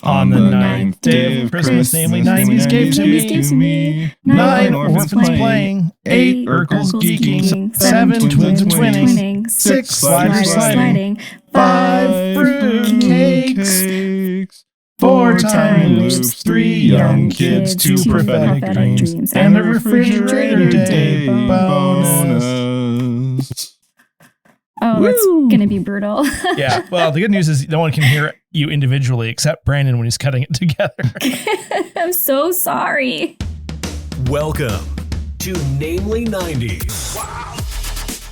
On the ninth day of Christmas, namely 90s gave to me. 9 orphans playing, 8 Urkels geeking, 7 twins twinning, 6 sliders sliding, 5 fruit cakes, 4 time loops, 3 young kids, 2 prophetic dreams, and a refrigerator day bonus. Oh, that's going to be brutal. Yeah. Well, the good news is no one can hear you individually except Brandon when he's cutting it together. I'm so sorry. Welcome to Namely 90s. Wow.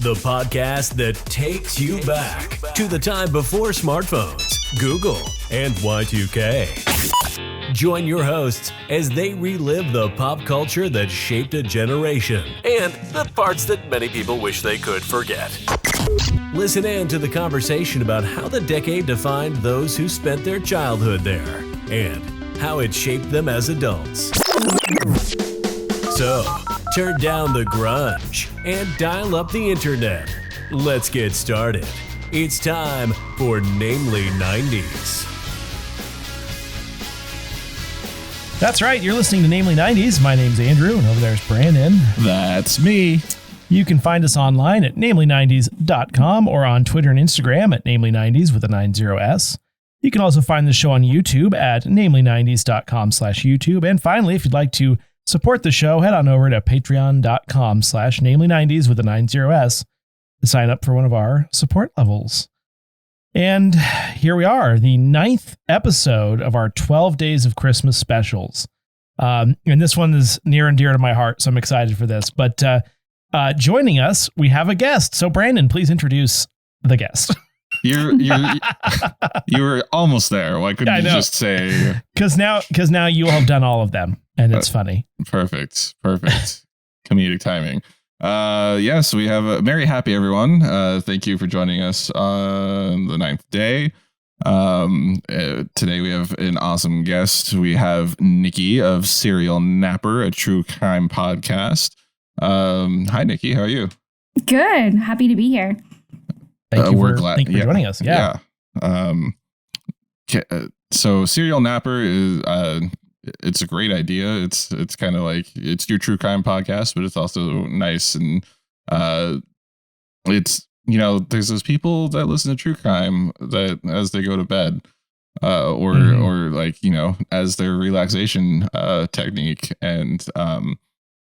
The podcast that takes you back to the time before smartphones, Google, and Y2K. Join your hosts as they relive the pop culture that shaped a generation and the parts that many people wish they could forget. Listen in to the conversation about how the decade defined those who spent their childhood there and how it shaped them as adults. So, turn down the grunge and dial up the internet. Let's get started. It's time for Namely 90s. That's right. You're listening to Namely 90s. My name's Andrew, and over there's Brandon. That's me. You can find us online at namely90s.com or on Twitter and Instagram at namely90s with a 90s. You can also find the show on YouTube at namely90s.com/YouTube. And finally, if you'd like to support the show, head on over to patreon.com/namely90s with a 90s to sign up for one of our support levels. And here we are, the 9th episode of our 12 Days of Christmas specials. And this one is near and dear to my heart, so I'm excited for this. But joining us, we have a guest. So Brandon, please introduce the guest. You were almost there. Why couldn't you just say? Because now you will have done all of them, and it's funny. Perfect. Comedic timing. Yes, we have a Merry Happy everyone. Thank you for joining us on the 9th day. Today we have an awesome guest. We have Nikki of Serial Napper, a true crime podcast. Hi, Nikki. How are you? Good. Happy to be here. Thank you for joining us. Yeah. So Serial Napper is it's a great idea. It's kind of like it's your true crime podcast, but it's also nice and it's there's those people that listen to true crime that as they go to bed or like as their relaxation technique, and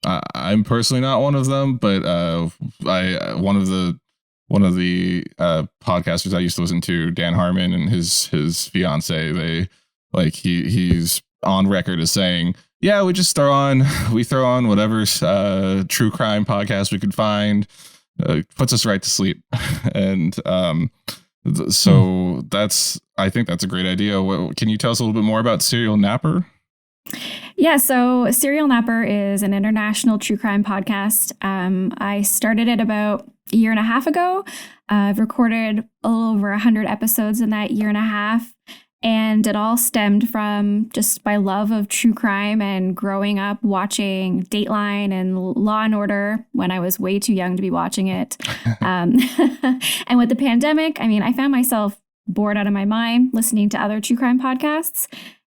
I'm personally not one of them, but one of the podcasters I used to listen to, Dan Harmon, and his fiance, they like he's on record as saying, yeah, we throw on whatever true crime podcast we could find, puts us right to sleep. And so I think that's a great idea. Can you tell us a little bit more about Serial Napper? Yeah, so Serial Napper is an international true crime podcast. I started it about a year and a half ago. I've recorded a little over 100 episodes in that year and a half. And it all stemmed from just my love of true crime and growing up watching Dateline and Law and Order when I was way too young to be watching it. And with the pandemic, I found myself bored out of my mind listening to other true crime podcasts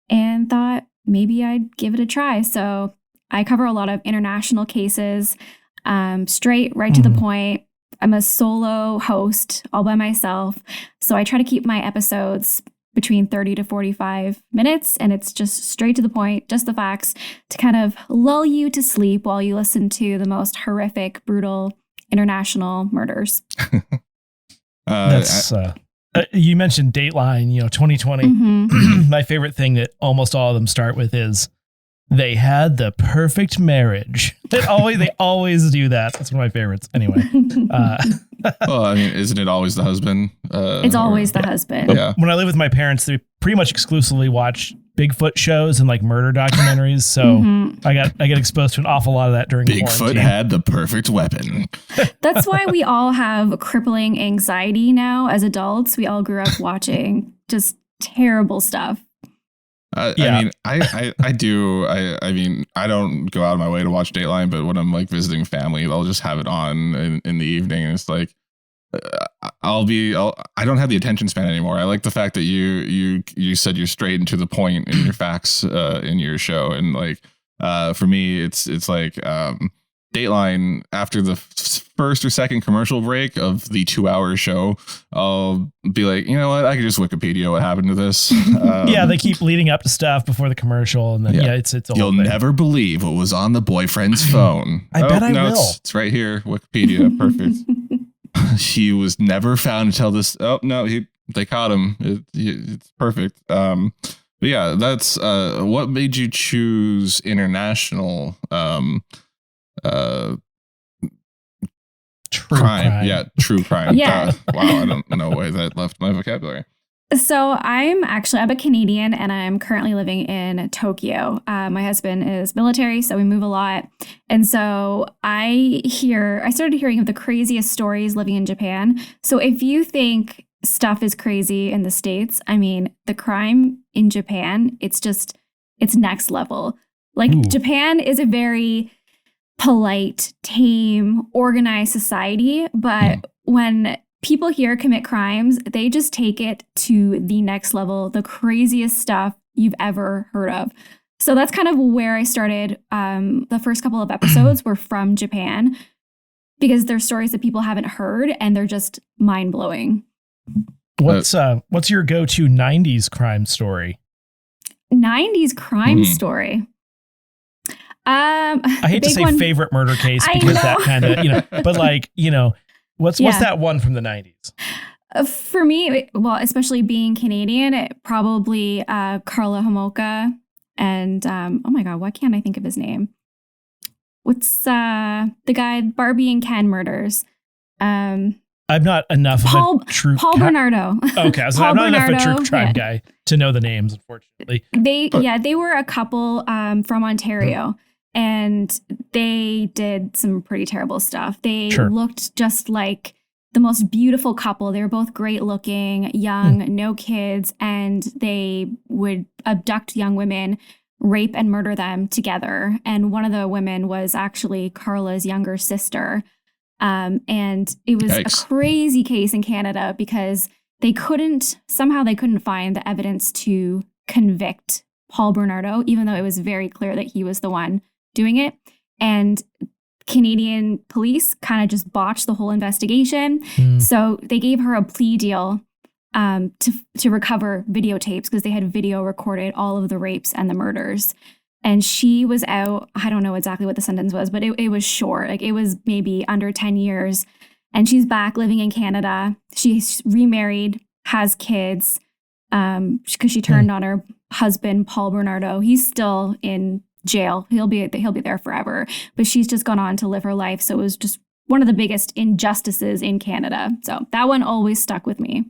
and thought maybe I'd give it a try. So I cover a lot of international cases, straight right to the point. I'm a solo host all by myself. So I try to keep my episodes between 30 to 45 minutes, and it's just straight to the point, just the facts, to kind of lull you to sleep while you listen to the most horrific, brutal international murders. You mentioned Dateline, 2020. Mm-hmm. My favorite thing that almost all of them start with is they had the perfect marriage. They always do that. That's one of my favorites. Anyway. Well, isn't it always the husband? It's always the husband. Yeah. When I live with my parents, they pretty much exclusively watch Bigfoot shows and like murder documentaries. So I get exposed to an awful lot of that during Bigfoot quarantine. had the perfect weapon. That's why we all have crippling anxiety now as adults. We all grew up watching just terrible stuff. I do. I don't go out of my way to watch Dateline, but when I'm like visiting family, I'll just have it on in the evening, and it's like I don't have the attention span anymore. I like the fact that you said you're straight and to the point in your facts in your show, and like for me it's like Dateline, after the first or second commercial break of the 2-hour show, I'll be like, you know what, I could just Wikipedia what happened to this. Yeah, they keep leading up to stuff before the commercial, and then it's a whole You'll thing. never believe what was on the boyfriend's phone. I bet I will. It's right here, Wikipedia, perfect. He was never found until this. Oh no, they caught him. It's perfect. But yeah, that's what made you choose international True crime. Yeah, true crime. Yeah. Wow, I don't know why that left my vocabulary. So I'm a Canadian, and I'm currently living in Tokyo. My husband is military, so we move a lot. And so I started hearing of the craziest stories living in Japan. So if you think stuff is crazy in the States, I mean, the crime in Japan, it's next level. Like, Ooh. Japan is a very polite, tame, organized society, but when people here commit crimes, they just take it to the next level, the craziest stuff you've ever heard of. So that's kind of where I started. The first couple of episodes were from Japan, because they're stories that people haven't heard, and they're just mind-blowing. What's your go-to 90s crime story? 90s crime story. I hate to say one, favorite murder case, because that kind of, but like, what's that one from the 90s? For me, well, especially being Canadian, probably Karla Homolka and oh my God, why can't I think of his name? What's the guy, Barbie and Ken murders? I'm not enough of a true Paul Bernardo. Okay, so I'm not enough of a true crime guy to know the names, unfortunately. They were a couple from Ontario. And they did some pretty terrible stuff. They looked just like the most beautiful couple. They were both great looking, young, no kids, and they would abduct young women, rape and murder them together. And one of the women was actually Carla's younger sister. And it was a crazy case in Canada, because they couldn't find the evidence to convict Paul Bernardo, even though it was very clear that he was the one doing it. And Canadian police kind of just botched the whole investigation. So they gave her a plea deal to recover videotapes, because they had video recorded all of the rapes and the murders. And she was out, I don't know exactly what the sentence was, but it was short. Like, it was maybe under 10 years. And she's back living in Canada. She's remarried, has kids, because she turned on her husband, Paul Bernardo. He's still in jail. He'll be there forever, but she's just gone on to live her life. So it was just one of the biggest injustices in Canada. So that one always stuck with me.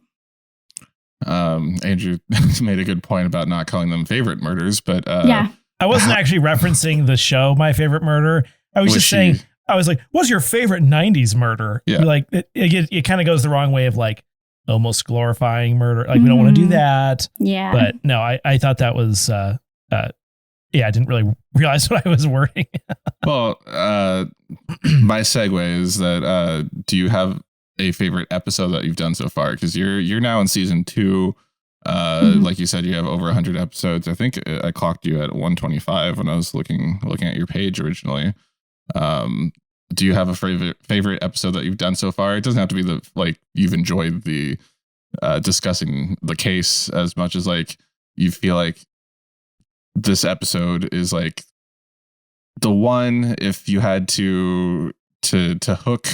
Andrew made a good point about not calling them favorite murders, but I wasn't actually referencing the show My Favorite Murder. I was just saying, I was like, what's your favorite 90s murder? Yeah. Like, it kind of goes the wrong way of like almost glorifying murder. Like, we don't want to do that. Yeah. But no, I thought that was I didn't really realize what I was wording. Well, my segue is that do you have a favorite episode that you've done so far? Because you're now in season 2. Like you said, you have over 100 episodes. I think I clocked you at 125 when I was looking at your page originally. Do you have a favorite episode that you've done so far? It doesn't have to be like you've enjoyed the discussing the case as much as like you feel like this episode is like the one, if you had to hook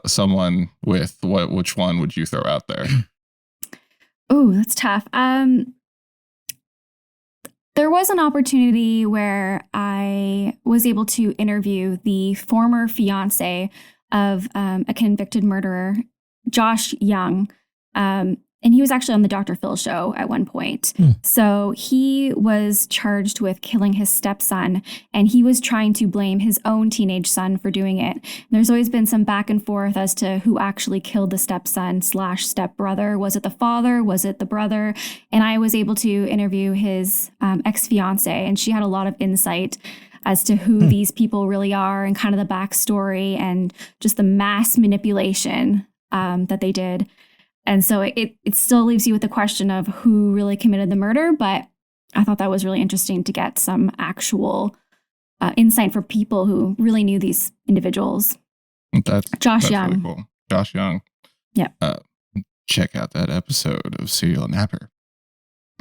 someone with which one would you throw out there? Oh, that's tough. There was an opportunity where I was able to interview the former fiance of a convicted murderer, Josh Young. And he was actually on the Dr. Phil show at one point. So he was charged with killing his stepson, and he was trying to blame his own teenage son for doing it. And there's always been some back and forth as to who actually killed the stepson / stepbrother. Was it the father? Was it the brother? And I was able to interview his ex-fiance, and she had a lot of insight as to who these people really are, and kind of the backstory, and just the mass manipulation that they did. And so it still leaves you with the question of who really committed the murder. But I thought that was really interesting to get some actual insight for people who really knew these individuals. Josh Young. Really cool. Josh Young. Yeah. Check out that episode of Serial Napper.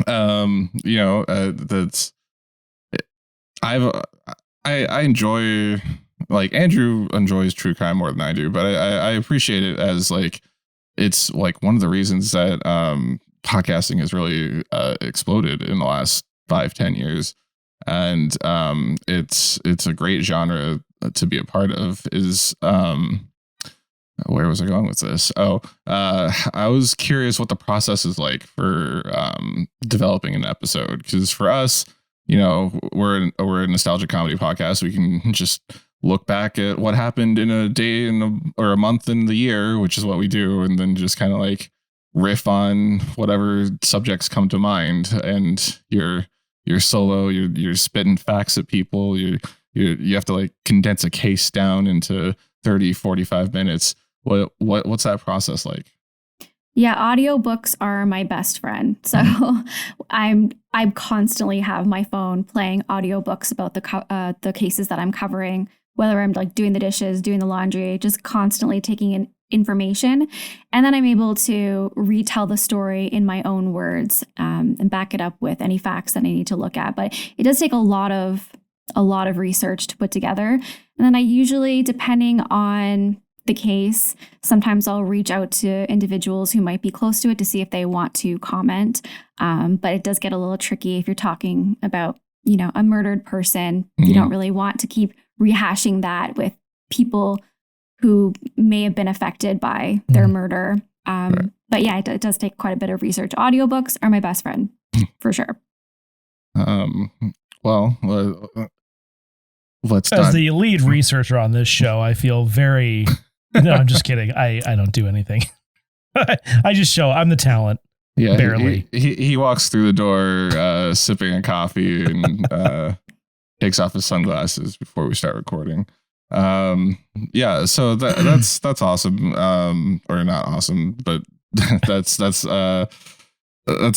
That's I enjoy, like, Andrew enjoys true crime more than I do, but I appreciate it as, like, it's like one of the reasons that podcasting has really exploded in the last 5-10 years. And it's a great genre to be a part of. Is where was I going with this? I was curious what the process is like for developing an episode, because for us, we're a nostalgic comedy podcast. We can just look back at what happened in a day or a month in the year, which is what we do, and then just kind of like riff on whatever subjects come to mind. And you're solo, you're spitting facts at people. You have to like condense a case down into 30-45 minutes. What's that process like? Yeah, audiobooks are my best friend. So I constantly have my phone playing audiobooks about the cases that I'm covering, whether I'm like doing the dishes, doing the laundry, just constantly taking in information. And then I'm able to retell the story in my own words and back it up with any facts that I need to look at. But it does take a lot of research to put together. And then I usually, depending on the case, sometimes I'll reach out to individuals who might be close to it to see if they want to comment. But it does get a little tricky if you're talking about, a murdered person. Mm-hmm. You don't really want to keep rehashing that with people who may have been affected by their murder. Right. But yeah, it does take quite a bit of research. Audiobooks are my best friend, for sure. Let's As the lead researcher on this show, I feel very... No, I'm just kidding. I don't do anything. I just I'm the talent. Yeah, barely. He walks through the door sipping a coffee and takes off his sunglasses before we start recording. So that's awesome. Or not awesome, but that's a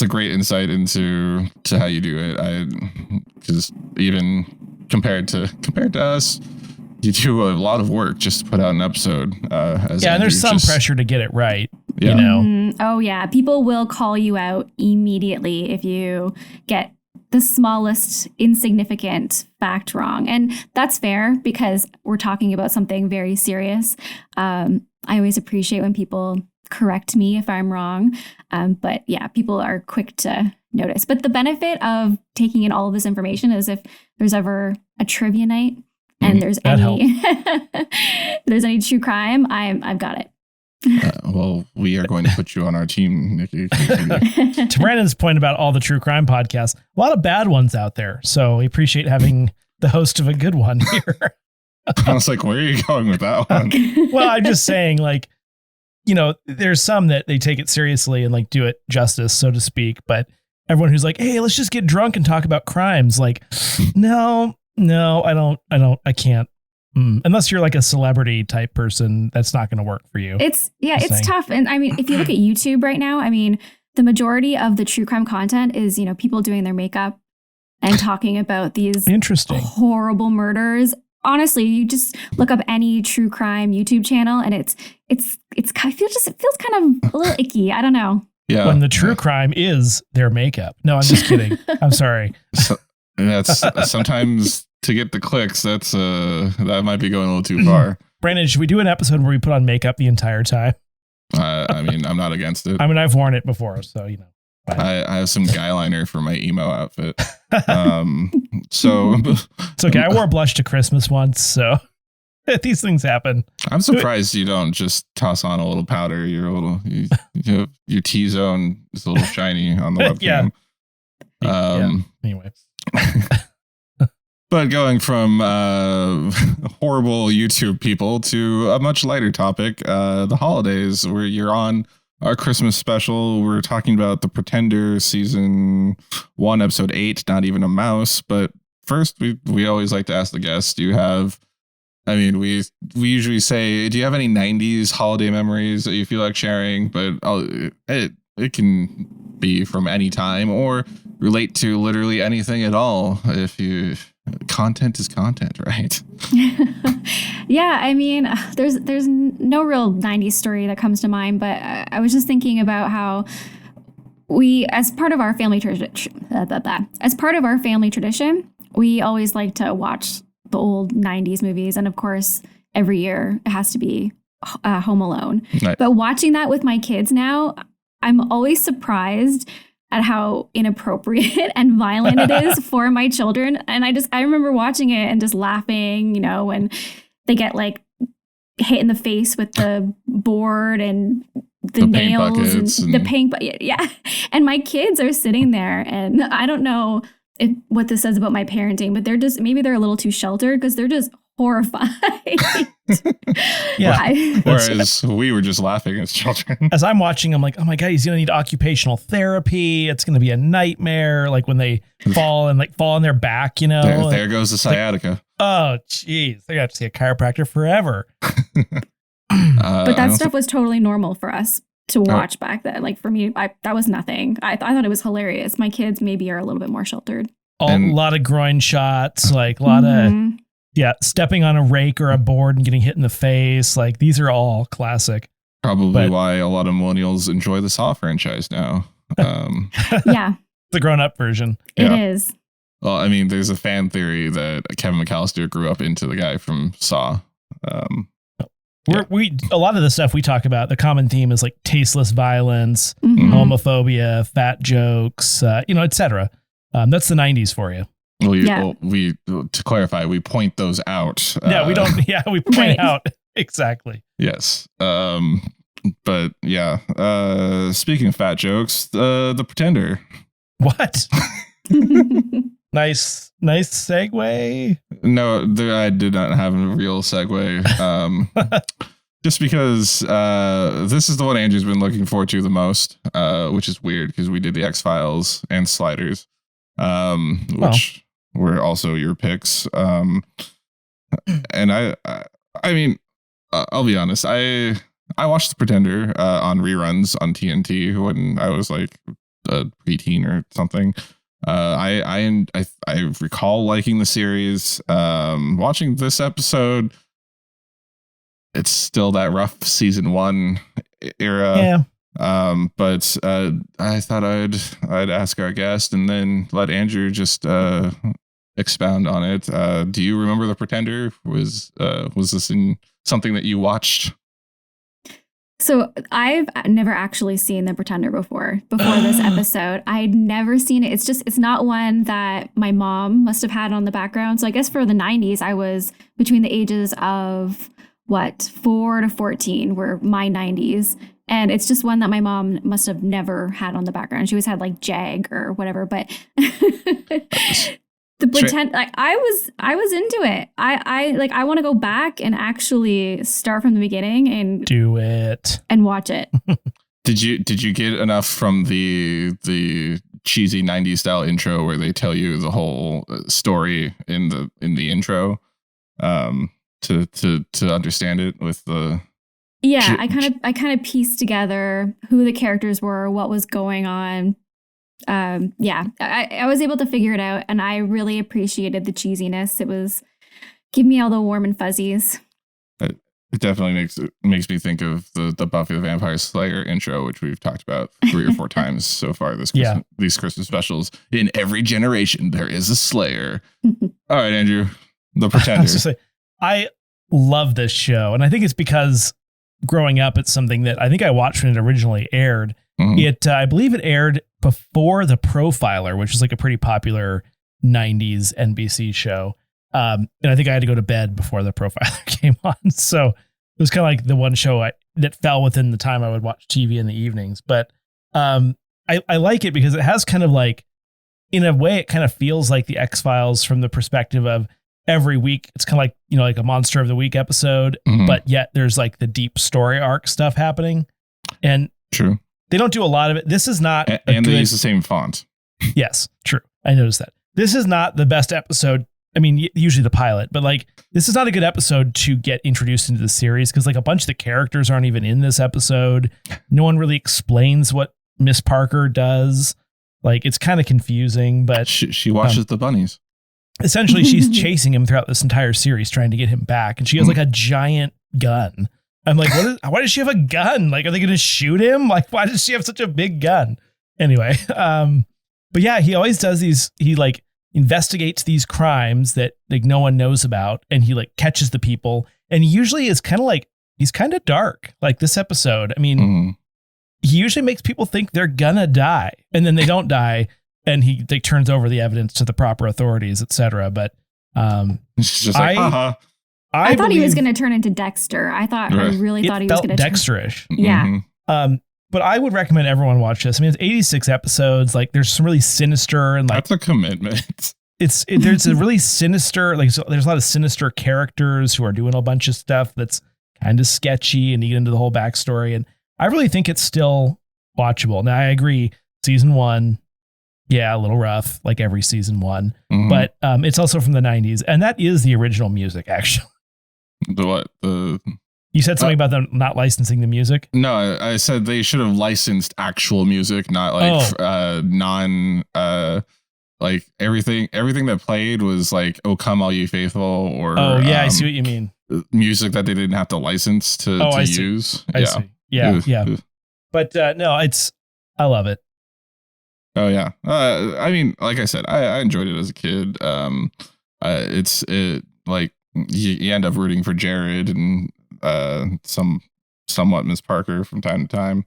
great insight into how you do it. Because even compared to us, you do a lot of work just to put out an episode. And there's some pressure to get it right. Yeah. Mm-hmm. Oh yeah, people will call you out immediately if you get the smallest insignificant fact wrong. And that's fair because we're talking about something very serious. I always appreciate when people correct me if I'm wrong. But yeah, people are quick to notice. But the benefit of taking in all of this information is if there's ever a trivia night and there's any true crime, I've got it. Well, we are going to put you on our team, Nikki. To Brandon's point about all the true crime podcasts, a lot of bad ones out there. So we appreciate having the host of a good one here. I was like, where are you going with that one? Well, I'm just saying, like, there's some that they take it seriously and like do it justice, so to speak. But everyone who's like, hey, let's just get drunk and talk about crimes. Like, no, I can't. Unless you're like a celebrity type person, that's not going to work for you. It's tough. And I mean, if you look at YouTube right now, I mean, the majority of the true crime content is, people doing their makeup and talking about these interesting, horrible murders. Honestly, you just look up any true crime YouTube channel and it feels kind of a little icky. I don't know. Yeah. When the true crime is their makeup. No, I'm just kidding. I'm sorry. That's sometimes to get the clicks. That might be going a little too far. Brandon, should we do an episode where we put on makeup the entire time? I mean, I'm not against it. I mean, I've worn it before, so I have some guy liner for my emo outfit. So it's okay. I wore blush to Christmas once, so these things happen. I'm surprised you don't just toss on a little powder. Your T-zone is a little shiny on the webcam. Anyway. But going from horrible YouTube people to a much lighter topic, the holidays, where you're on our Christmas special. We're talking about The Pretender season 1, episode 8, Not Even a Mouse. But first, we always like to ask the guests, do you have I mean, we usually say, do you have any 90s holiday memories that you feel like sharing? But it can be from any time or relate to literally anything at all. Content is content, right? Yeah, I mean, there's no real 90s story that comes to mind, but I was just thinking about how we, as part of our family tradition, we always like to watch the old 90s movies. And of course, every year it has to be Home Alone. Nice. But watching that with my kids now, I'm always surprised at how inappropriate and violent it is for my children. And I remember watching it and just laughing, you know, when they get like hit in the face with the board and the nails and the paint. Yeah. And my kids are sitting there, and I don't know what this says about my parenting, but maybe they're a little too sheltered because they're just horrified. Yeah. Whereas we were just laughing as children. As I'm watching, I'm like, oh my God, he's going to need occupational therapy. It's going to be a nightmare. Like when they fall on their back, you know. There goes the sciatica. Like, oh, geez. They got to see a chiropractor forever. But that stuff was totally normal for us to watch back then. Like for me, that was nothing. I thought it was hilarious. My kids maybe are a little bit more sheltered. A lot of groin shots, like a lot of stepping on a rake or a board and getting hit in the face. Like these are all classic. Probably why a lot of millennials enjoy the Saw franchise now. Yeah. The grown-up version. It is. Well, I mean, there's a fan theory that Kevin McAllister grew up into the guy from Saw. A lot of the stuff we talk about, the common theme is like tasteless violence, homophobia, fat jokes, etc. That's the 90s for you. Well, to clarify, we point those out. We don't. Yeah, we point out exactly. Yes. But yeah. Speaking of fat jokes, the Pretender. What? Nice segue. No, I did not have a real segue. Just because this is the one Andrew's been looking forward to the most, which is weird because we did the X-Files and Sliders, which were also your picks. And I mean, I'll be honest. I watched The Pretender on reruns on TNT when I was like a preteen or something. I recall liking the series. Watching this episode, it's still that rough season 1 era. Yeah. But I thought I'd ask our guest and then let Andrew just expound on it. Do you remember The Pretender? Was this in something that you watched? So I've never actually seen The Pretender before this episode. I'd never seen it. It's not one that my mom must have had on the background. So I guess for the 90s, I was between the ages of 4 to 14 were my 90s. And it's just one that my mom must have never had on the background. She always had like Jag or whatever, but The Pretend, like I was into it. I want to go back and actually start from the beginning and do it and watch it. Did you get enough from the cheesy 90s style intro where they tell you the whole story in the intro to understand it with the I kind of pieced together who the characters were, what was going on. I was able to figure it out, and I really appreciated the cheesiness. It was give me all the warm and fuzzies. It definitely makes me think of the Buffy the Vampire Slayer intro, which we've talked about 3 or 4 times so far these Christmas specials. In every generation, there is a Slayer. All right, Andrew, The Pretender. I love this show, and I think it's because growing up, it's something that I think I watched when it originally aired. Mm-hmm. I believe it aired before The Profiler, which is like a pretty popular 90s NBC show. And I think I had to go to bed before The Profiler came on. So it was kind of like the one show that fell within the time I would watch TV in the evenings. But I like it because it has kind of like, in a way, it kind of feels like the X-Files from the perspective of every week. It's kind of like, like a Monster of the Week episode, but yet there's like the deep story arc stuff happening. And true. They don't do a lot of it. This is not... And they use the same font. Yes, true. I noticed that. This is not the best episode I mean, usually the pilot, but like this is not a good episode to get introduced into the series because like a bunch of the characters aren't even in this episode. No one really explains what Miss Parker does. Like it's kind of confusing, but she watches the bunnies. Essentially, she's chasing him throughout this entire series, trying to get him back. And she has like a giant gun. I'm like, why does she have a gun? Like, are they going to shoot him? Like, why does she have such a big gun? Anyway. But yeah, he always does these. He like investigates these crimes that like no one knows about. And he like catches the people. And he usually is kind of like, he's kind of dark. Like this episode. I mean, he usually makes people think they're gonna die and then they don't die. And he like turns over the evidence to the proper authorities, etc. But it's just like, I thought he was going to turn into Dexter. I really thought he was going to Dexterish. Yeah. But I would recommend everyone watch this. I mean, it's 86 episodes. Like, there's some really sinister and like that's a commitment. There's a really sinister there's a lot of sinister characters who are doing a bunch of stuff that's kind of sketchy, and you get into the whole backstory. And I really think it's still watchable. Now, I agree. Season 1. Yeah, a little rough, like every season 1, but it's also from the 90s, and that is the original music, actually. You said something about them not licensing the music? No, I said they should have licensed actual music, not like like everything that played was like "Oh Come All You Faithful" or I see what you mean. Music that they didn't have to license to use. I see. Yeah. But no, I love it. Oh yeah. I mean, like I said, I enjoyed it as a kid. It's like you end up rooting for Jared and somewhat Miss Parker from time to time.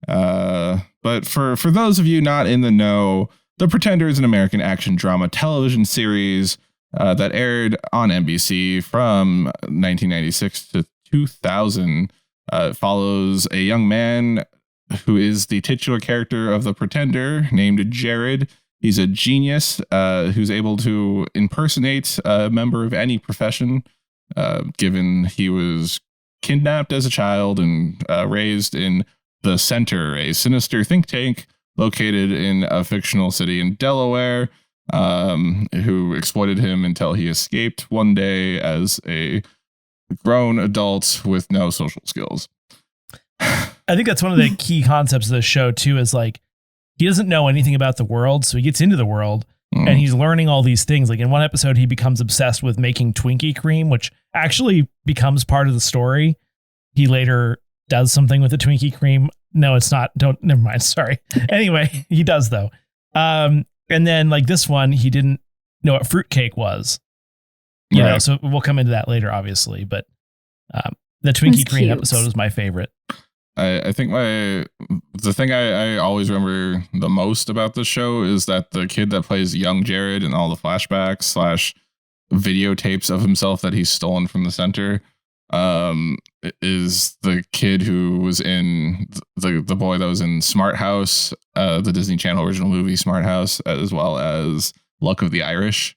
But for those of you not in the know, The Pretender is an American action drama television series that aired on NBC from 1996 to 2000. It follows a young man who is the titular character of The Pretender, named Jared. He's a genius who's able to impersonate a member of any profession, given he was kidnapped as a child and raised in the Center, a sinister think tank located in a fictional city in Delaware, who exploited him until he escaped one day as a grown adult with no social skills. I think that's one of the key concepts of the show too, is like, he doesn't know anything about the world. So he gets into the world and he's learning all these things. Like in one episode, he becomes obsessed with making Twinkie cream, which actually becomes part of the story. He later does something with the Twinkie cream. No, it's not. Never mind. Sorry. Anyway, he does though. And then like this one, he didn't know what fruitcake was, you know, so we'll come into that later, obviously, but the Twinkie cream episode was my favorite. I think the thing I always remember the most about the show is that the kid that plays young Jared and all the flashbacks / videotapes of himself that he's stolen from the Center is the kid who was in the boy that was in Smart House, the Disney Channel original movie Smart House, as well as Luck of the Irish.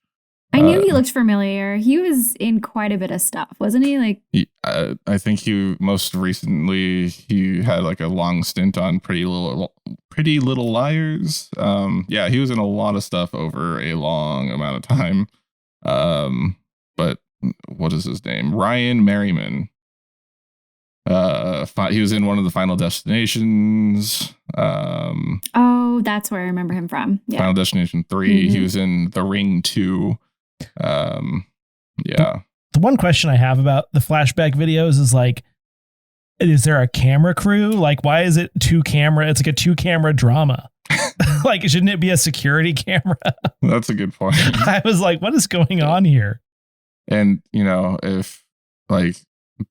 I knew he looked familiar. He was in quite a bit of stuff, wasn't he? Like, I think he most recently he had like a long stint on Pretty Little Liars. Yeah, he was in a lot of stuff over a long amount of time. But what is his name? Ryan Merriman. He was in one of the Final Destinations. Oh, that's where I remember him from. Yeah. Final Destination 3. He was in The Ring 2. Yeah. The one question I have about the flashback videos is like, is there a camera crew? Like, why is it 2 camera? It's like a 2 camera drama. Like, shouldn't it be a security camera? That's a good point. I was like, what is going on here? And, you know, if like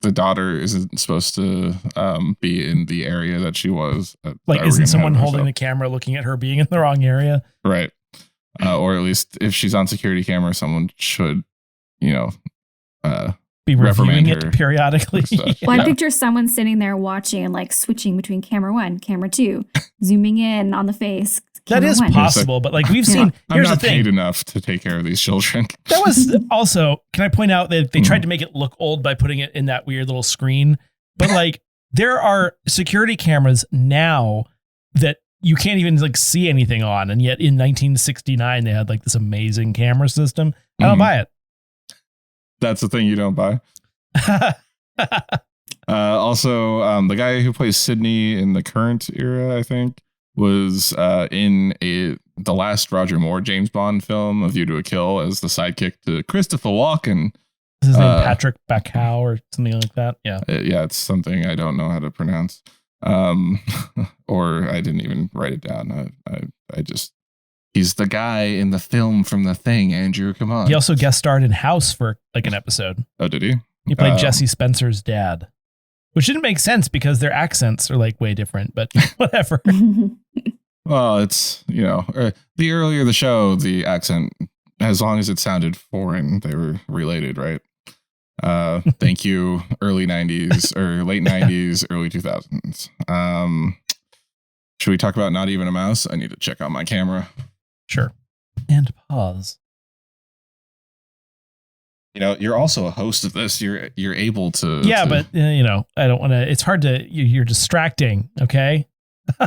the daughter isn't supposed to be in the area that she was. Like, isn't someone holding the camera looking at her being in the wrong area? Right. Or at least if she's on security camera, someone should, you know, be reviewing it periodically. Well, I picture someone sitting there watching and like switching between camera 1, camera 2, zooming in on the face. That is possible, but like we've seen, here's the thing. I'm not paid enough to take care of these children. That was also, can I point out that they tried to make it look old by putting it in that weird little screen, but like there are security cameras now that you can't even like see anything on. And yet in 1969, they had like this amazing camera system. I don't buy it. That's the thing you don't buy. Also, the guy who plays Sydney in the current era, I think, was in the last Roger Moore James Bond film, A View to a Kill, as the sidekick to Christopher Walken. Is his name Patrick Bacow or something like that? Yeah. Yeah, it's something I don't know how to pronounce. Or I didn't even write it down. I just, he's the guy in the film from The Thing, Andrew, come on. He also guest starred in House for like an episode. Oh, did he? He played Jesse Spencer's dad, which didn't make sense because their accents are like way different, but whatever. Well, it's, you know, the earlier the show, the accent, as long as it sounded foreign, they were related, right? Thank you, early 90s or late 90s, early 2000s. Should we talk about Not Even a Mouse? I need to check out my camera. Sure. And pause. You know, you're also a host of this. You're able to. Yeah, but you know, I don't want to. It's hard to. You're distracting. Okay.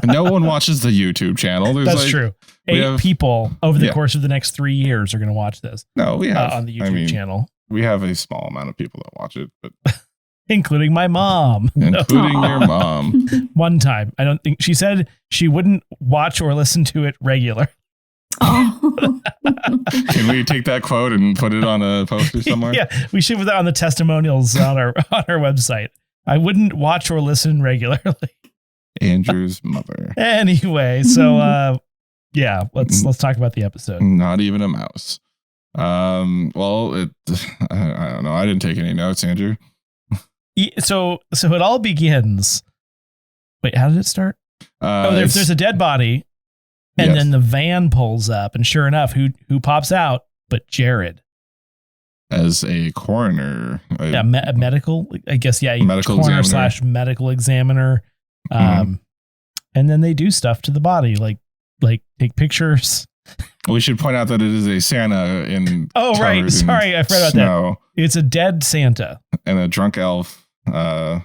No one watches the YouTube channel. There's That's true. 8 people over the course of the next 3 years are going to watch this. No, we have on the YouTube channel. We have a small amount of people that watch it, but including my mom. Including your mom. One time, I don't think she said she wouldn't watch or listen to it regular. Oh. Can we take that quote and put it on a poster somewhere? Yeah, we should put that on the testimonials on our website. I wouldn't watch or listen regularly. Andrew's mother. Anyway, so yeah, let's talk about the episode. Not Even a Mouse. Well, I don't know. I didn't take any notes, Andrew. So it all begins. Wait, how did it start? There's a dead body. And then the van pulls up, and sure enough, who pops out but Jared as a coroner? A medical, I guess. Yeah, medical coroner examiner. / medical examiner. And then they do stuff to the body, like take pictures. We should point out that it is a Santa in. Oh right, sorry, I forgot about that. It's a dead Santa and a drunk elf. The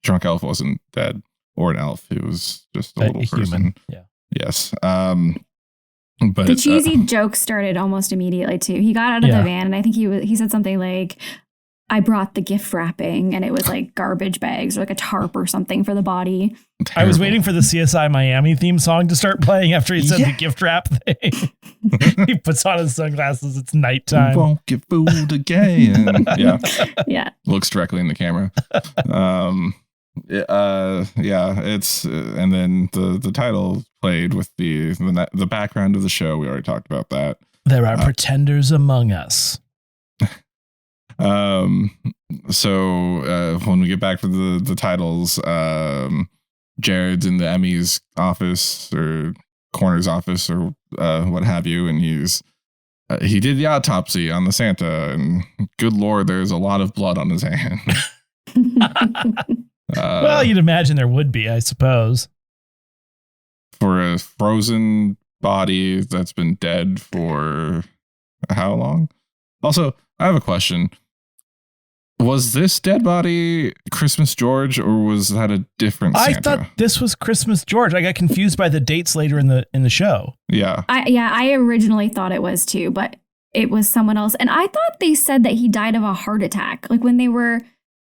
drunk elf wasn't dead or an elf; he was just a little person. Human. Yeah. Yes. But the cheesy joke started almost immediately too. He got out of the van, and I think he said something like, "I brought the gift wrapping," and it was like garbage bags or like a tarp or something for the body. Terrible. I was waiting for the CSI Miami theme song to start playing after he said the gift wrap thing. He puts on his sunglasses. It's nighttime. You won't get fooled again. Yeah. Looks directly in the camera. It's and then the title played with the background of the show. We already talked about that. There are pretenders among us. So when we get back to the titles, Jared's in the Emmy's office or coroner's office or what have you, and he did the autopsy on the Santa, and good Lord, there's a lot of blood on his hand. Well, you'd imagine there would be, I suppose. For a frozen body that's been dead for how long? Also, I have a question. Was this dead body Christmas George, or was that a different Santa? I thought this was Christmas George. I got confused by the dates later in the show. Yeah. I originally thought it was too, but it was someone else. And I thought they said that he died of a heart attack. Like when they were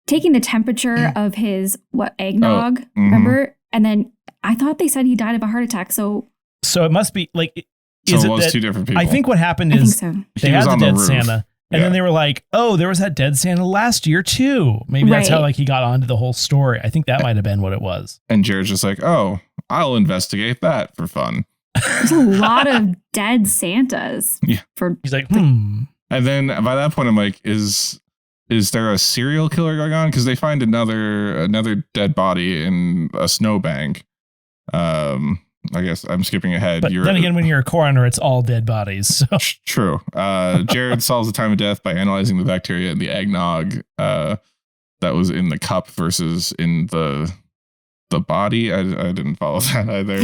taking the temperature of his eggnog, remember? And then I thought they said he died of a heart attack. So it must be like, so it was 2 different people. I think what happened is they had the dead Santa, and then they were like, "Oh, there was that dead Santa last year too." Maybe that's how like he got onto the whole story. I think that might have been what it was. And Jared's just like, "Oh, I'll investigate that for fun." There's a lot of dead Santas. Yeah. He's like, And then by that point, I'm like, is there a serial killer going on? Because they find another dead body in a snowbank. I guess I'm skipping ahead. But then again, when you're a coroner, it's all dead bodies. So. True. Jared solves the time of death by analyzing the bacteria in the eggnog that was in the cup versus in the body. I didn't follow that either.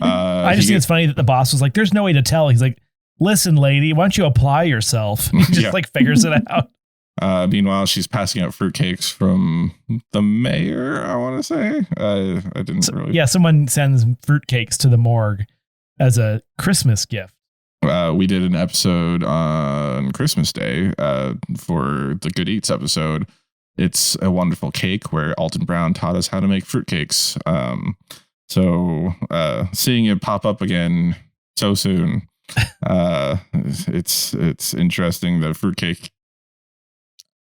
I just think it's funny that the boss was like, "There's no way to tell." He's like, "Listen, lady, why don't you apply yourself?" He just like figures it out. Meanwhile, she's passing out fruitcakes from the mayor, I want to say. I didn't really. Yeah, someone sends fruitcakes to the morgue as a Christmas gift. we did an episode on Christmas Day for the Good Eats episode. It's a Wonderful Cake, where Alton Brown taught us how to make fruitcakes. So seeing it pop up again so soon, it's interesting that fruitcake.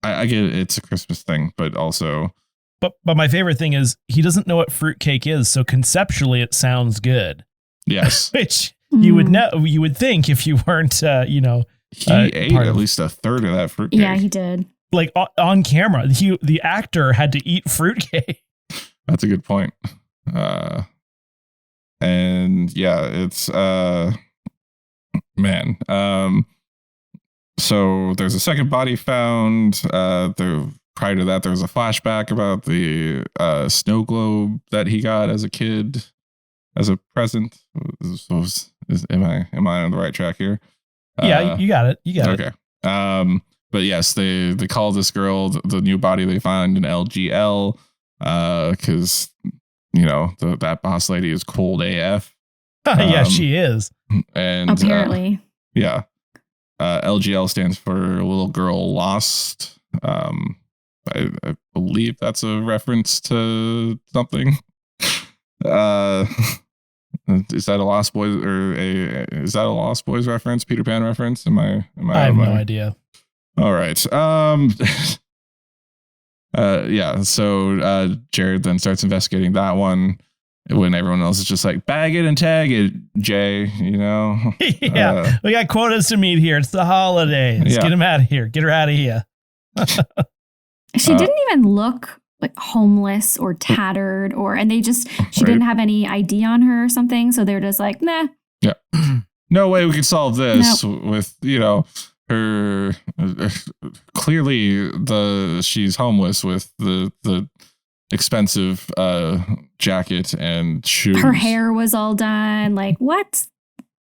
I get it, it's a Christmas thing, but also. But my favorite thing is he doesn't know what fruitcake is, so conceptually it sounds good. Yes, which you would know. You would think if you weren't, he ate at least a third of that fruitcake. Yeah, he did. Like on camera, the actor had to eat fruitcake. That's a good point. And yeah, it's man. So there's a second body found. Prior to that, there was a flashback about the snow globe that he got as a kid as a present. Am I on the right track here? Yeah, you got it. You got it. Okay. But yes, they call this girl the new body they find an LGL because that boss lady is cold AF. Yeah, she is. And apparently, yeah. LGL stands for Little Girl Lost. I believe that's a reference to something. Is that a Lost Boys Lost Boys reference? Peter Pan reference? I have no idea. All right. Yeah. So Jared then starts investigating that one when everyone else is just like, bag it and tag it, Jay. Yeah. We got quotas to meet here. It's the holidays. Yeah. Get him out of here. Get her out of here. She didn't even look like homeless or tattered and she didn't have any ID on her or something. So they're just like, nah. Yeah. No way we could solve this with, her clearly she's homeless with the expensive jacket and shoes. Her hair was all done. Like, what?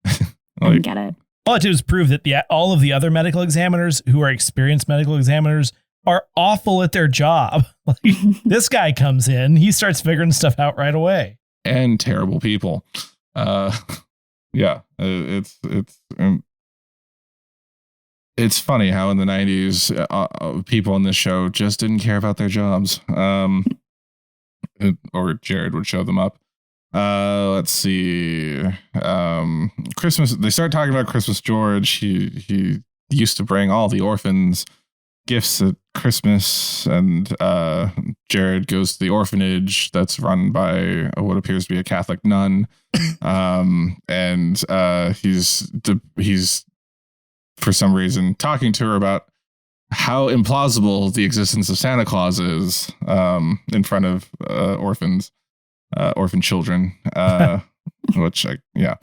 I didn't get it. All it did was prove that all of the other medical examiners who are experienced medical examiners are awful at their job. Like, this guy comes in, he starts figuring stuff out right away. And terrible people. Yeah, it's funny how in the 90s people on this show just didn't care about their jobs. Or Jared would show them up. Let's see. Christmas. They start talking about Christmas George. He used to bring all the orphans gifts at Christmas, and Jared goes to the orphanage that's run by what appears to be a Catholic nun. And he's for some reason talking to her about how implausible the existence of Santa Claus is in front of orphan children. Which I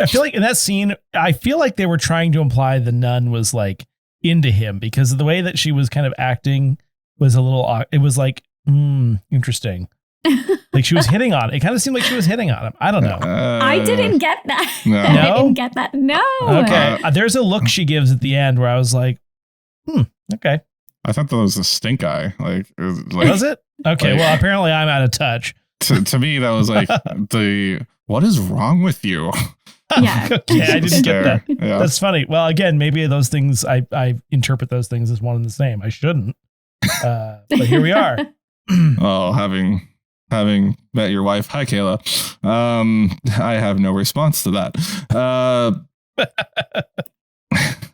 feel like in that scene, I feel like they were trying to imply the nun was like into him because of the way that she was kind of acting was a little, it was like, interesting. Like she was hitting on it. It kind of seemed like she was hitting on him. I don't know. I didn't get that. No? I didn't get that. No. Okay. There's a look she gives at the end where I was like, okay. I thought that was a stink eye. Was it? Okay. Well, apparently I'm out of touch. To me, that was like what is wrong with you? Yeah. Okay, I didn't get that. Yeah. That's funny. Well, again, maybe those things, I interpret those things as one and the same. I shouldn't. But here we are. Well, having met your wife, hi Kayla. I have no response to that.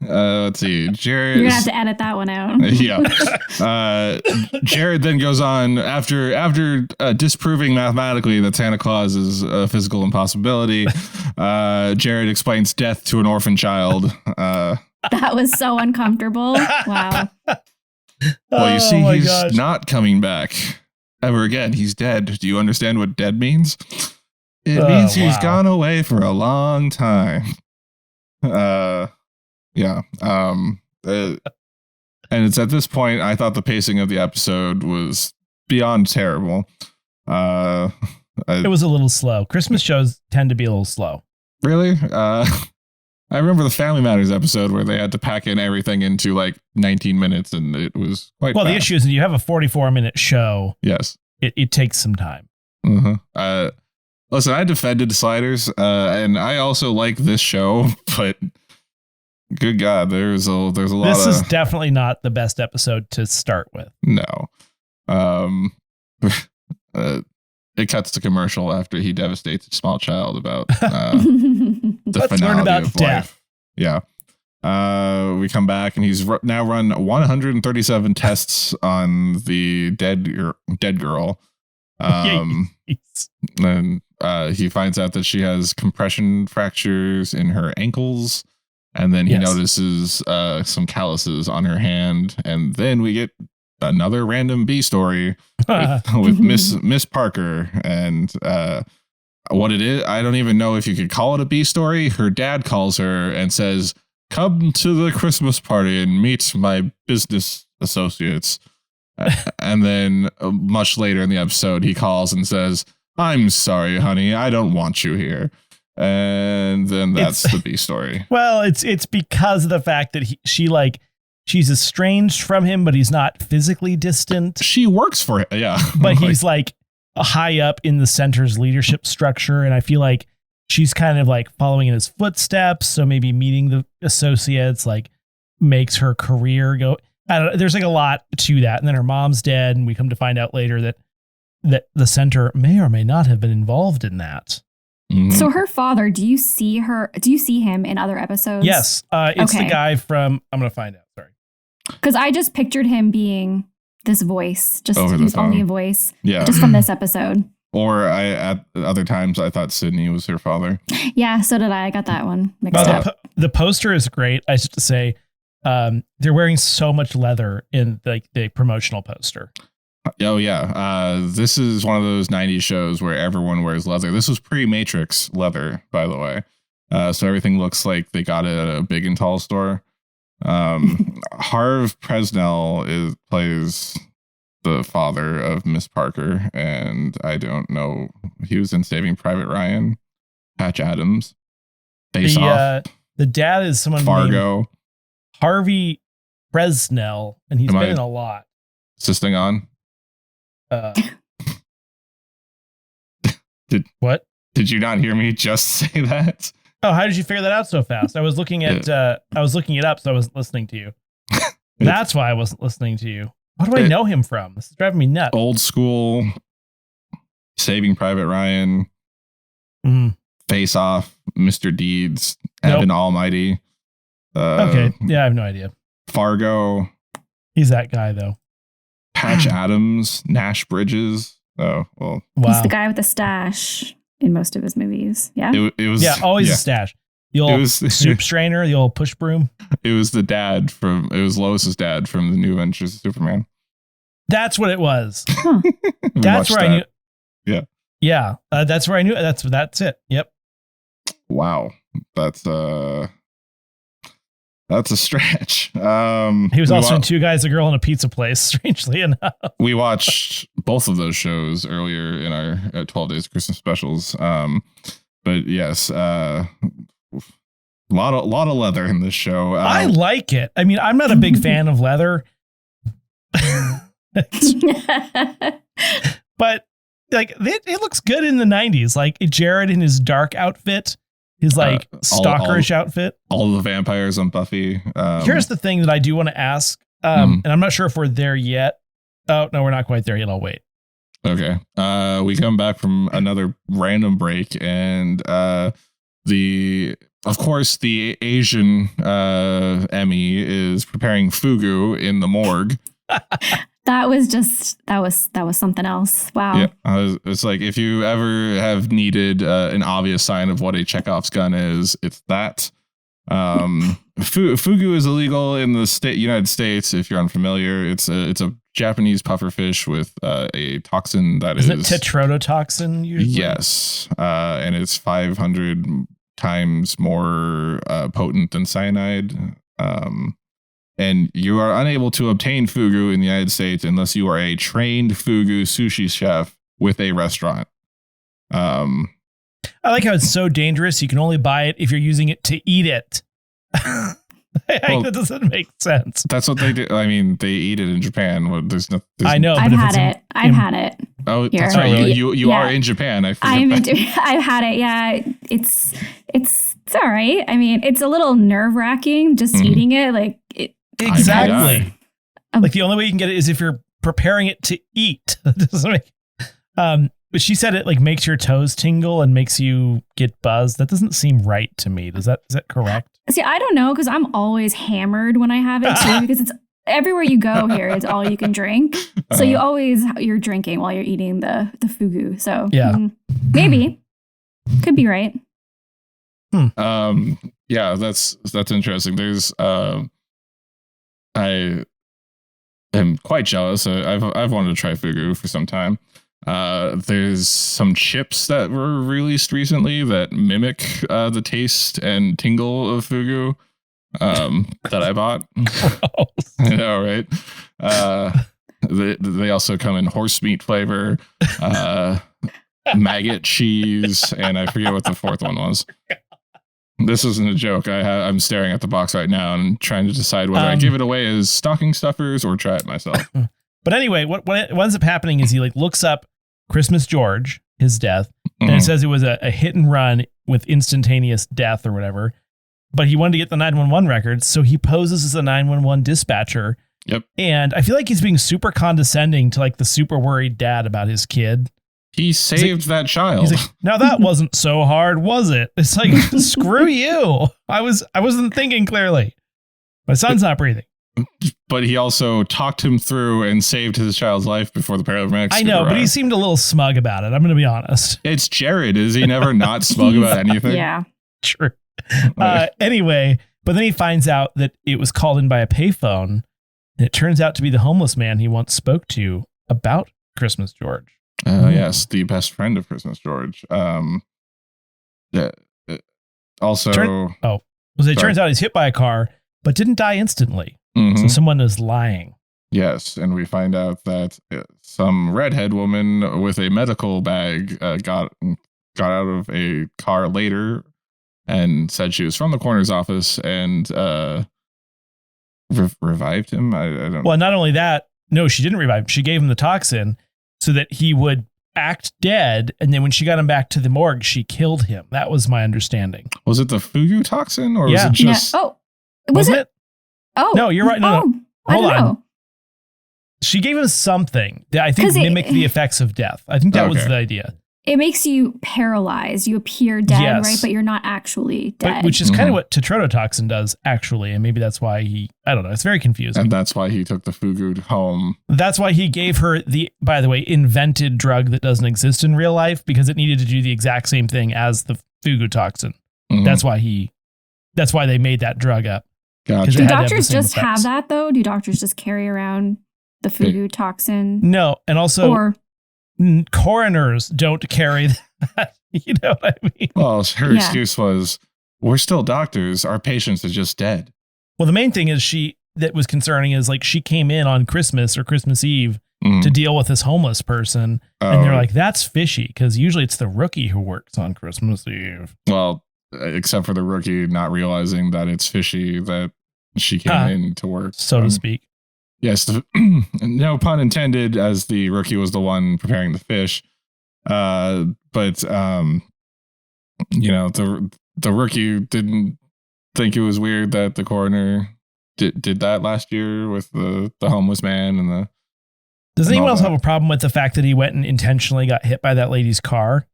Let's see. Jared. You're gonna have to edit that one out. Yeah. Jared then goes on after disproving mathematically that Santa Claus is a physical impossibility. Jared explains death to an orphan child. That was so uncomfortable. Wow. Well, you see, he's not coming back ever again. He's dead. Do you understand what dead means? It means he's gone away for a long time. Yeah. And it's at this point I thought the pacing of the episode was beyond terrible. It was a little slow. Christmas shows tend to be a little slow. Really? I remember the Family Matters episode where they had to pack in everything into like 19 minutes and it was quite fast. The issue is that you have a 44-minute show. Yes. It takes some time. Mm-hmm. Listen, I defended Sliders, and I also like this show, but Good God, there's a lot. This is definitely not the best episode to start with. No. It cuts to commercial after he devastates a small child about the Let's learn about of death. Life. Yeah. We come back and he's now run 137 tests on the dead girl. And he finds out that she has compression fractures in her ankles. And then he notices some calluses on her hand. And then we get another random B story with Miss Parker. And what it is, I don't even know if you could call it a B story. Her dad calls her and says, "Come to the Christmas party and meet my business associates." And then much later in the episode, he calls and says, "I'm sorry, honey, I don't want you here." And then that's the B story. Well, it's because of the fact that she's estranged from him, but he's not physically distant. She works for him, yeah. But he's like high up in the center's leadership structure, and I feel like she's kind of like following in his footsteps. So maybe meeting the associates like makes her career go. I don't know. There's like a lot to that, and then her mom's dead, and we come to find out later that the center may or may not have been involved in that. Mm-hmm. So her father, do you see him in other episodes? Yes. It's the guy from, I'm going to find out. Sorry. Because I just pictured him being this voice, just Over the he's phone. only a voice. Yeah. Just from this episode. Or at other times I thought Sydney was her father. Yeah, so did I. I got that one mixed up. The poster is great. I just to say, they're wearing so much leather in the promotional poster. Oh yeah. This is one of those 90s shows where everyone wears leather. This was pre-Matrix leather, by the way. So everything looks like they got it at a big and tall store. Harv Presnell plays the father of Miss Parker, and I don't know. He was in Saving Private Ryan, Patch Adams, Face Off. The dad is someone Fargo, named Harvey Presnell, and he's been in a lot. Is this thing on? What? Did you not hear me just say that? Oh, how did you figure that out so fast? I was looking at I was looking it up, so I was listening to you. That's why I wasn't listening to you. What do I know him from? This is driving me nuts. Old school, Saving Private Ryan, Face Off, Mr. Deeds, Evan Almighty. Okay, yeah, I have no idea. Fargo. He's that guy though. Patch Adams, Nash Bridges. Oh, well. Wow. He's the guy with the stash in most of his movies. Yeah. It was always a stash. The old soup strainer, the old push broom. It was Lois's dad from the New Adventures of Superman. That's what it was. Huh. That's where I knew. Yeah. Yeah. That's where I knew. That's it. Yep. Wow. That's a stretch. He was also in Two Guys, a Girl, and a Pizza Place, strangely enough. We watched both of those shows earlier in our 12 Days of Christmas specials. But yes, a lot of leather in this show. I like it. I mean, I'm not a big fan of leather. But like it looks good in the 90s. Like Jared in his dark outfit. His like stalkerish outfit. All the vampires on Buffy. Here's the thing that I do want to ask. And I'm not sure if we're there yet. Oh, no, we're not quite there yet. I'll wait. Okay. We come back from another random break, and of course, the Asian Emmy is preparing fugu in the morgue. That was something else. Wow. Yeah, it's like if you ever have needed an obvious sign of what a Chekhov's gun is, it's that. Fugu is illegal in the United States. If you're unfamiliar, it's a Japanese pufferfish with a toxin that Isn't it tetrodotoxin usually? Yes, and it's 500 times more potent than cyanide. And you are unable to obtain fugu in the United States unless you are a trained fugu sushi chef with a restaurant. I like how it's so dangerous. You can only buy it if you're using it to eat it. That doesn't make sense. That's what they do. I mean, they eat it in Japan. I know. I've had it. I've had it. Oh, here. that's right. You are in Japan. I've had it. Yeah, it's all right. I mean, it's a little nerve wracking just eating it. Like exactly. Like the only way you can get it is if you're preparing it to eat. Doesn't make. But she said it like makes your toes tingle and makes you get buzzed. That doesn't seem right to me. Is that correct? See, I don't know because I'm always hammered when I have it too because it's everywhere you go here. It's all you can drink. So you're drinking while you're eating the fugu. So yeah, maybe could be right. Yeah, that's interesting. There's I am quite jealous. I've wanted to try fugu for some time. There's some chips that were released recently that mimic the taste and tingle of fugu that I bought. I know, right? They also come in horse meat flavor, maggot cheese, and I forget what the fourth one was. This isn't a joke. I'm staring at the box right now and trying to decide whether I give it away as stocking stuffers or try it myself. But anyway, what ends up happening is he like looks up Christmas George, his death, and it says it was a hit and run with instantaneous death or whatever. But he wanted to get the 911 records, so he poses as a 911 dispatcher. Yep. And I feel like he's being super condescending to like the super worried dad about his kid. He saved that child. He's like, now that wasn't so hard, was it? It's like, screw you. I wasn't thinking clearly. My son's not breathing. But he also talked him through and saved his child's life before the paramedics. I know, but he seemed a little smug about it. I'm going to be honest. It's Jared. Is he never not smug about anything? Yeah. True. Anyway, but then he finds out that it was called in by a payphone. And it turns out to be the homeless man he once spoke to about Christmas George. Yes, the best friend of Christmas George. Also, it turns out he's hit by a car, but didn't die instantly. So someone is lying. Yes, and we find out that some redhead woman with a medical bag got out of a car later and said she was from the coroner's office and revived him. I don't. Well, not only that, no, she didn't revive him. She gave him the toxin so that he would act dead, and then when she got him back to the morgue, she killed him. That was my understanding. Was it the fugu toxin, or was it just? Yeah. Oh, wasn't it? Oh, no, you're right. No. Hold on. Know. She gave him something that I think mimicked the effects of death. I think that was the idea. It makes you paralyzed. You appear dead, right? But you're not actually dead. Which is kind of what tetrodotoxin does, actually. And maybe that's why I don't know. It's very confusing. And that's why he took the fugu home. That's why he gave her the, by the way, invented drug that doesn't exist in real life because it needed to do the exact same thing as the fugu toxin. That's why they made that drug up. Gotcha. Do doctors just have that, though? Do doctors just carry around the fugu toxin? No. And also, coroners don't carry that. You know what I mean? Well, her excuse was, we're still doctors. Our patients are just dead. Well, the main thing is that was concerning is like she came in on Christmas or Christmas Eve to deal with this homeless person. And they're like, that's fishy because usually it's the rookie who works on Christmas Eve. Well, except for the rookie not realizing that it's fishy that she came in to work. So to speak. Yes, no pun intended, as the rookie was the one preparing the fish. But you know, the rookie didn't think it was weird that the coroner did that last year with the homeless man and the. Does anyone else have a problem with the fact that he went and intentionally got hit by that lady's car?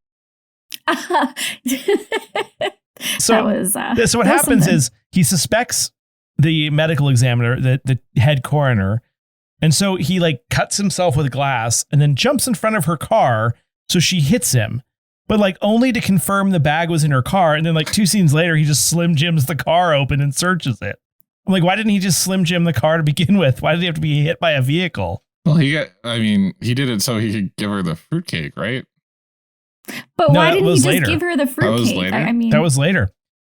So what happens is he suspects the medical examiner, the head coroner. And so he like cuts himself with glass and then jumps in front of her car. So she hits him, but like only to confirm the bag was in her car. And then like 2 scenes later, he just Slim Jims the car open and searches it. I'm like, why didn't he just Slim Jim the car to begin with? Why did he have to be hit by a vehicle? Well, he did it so he could give her the fruitcake, right? But why didn't he just give her the fruitcake? I mean, that was later.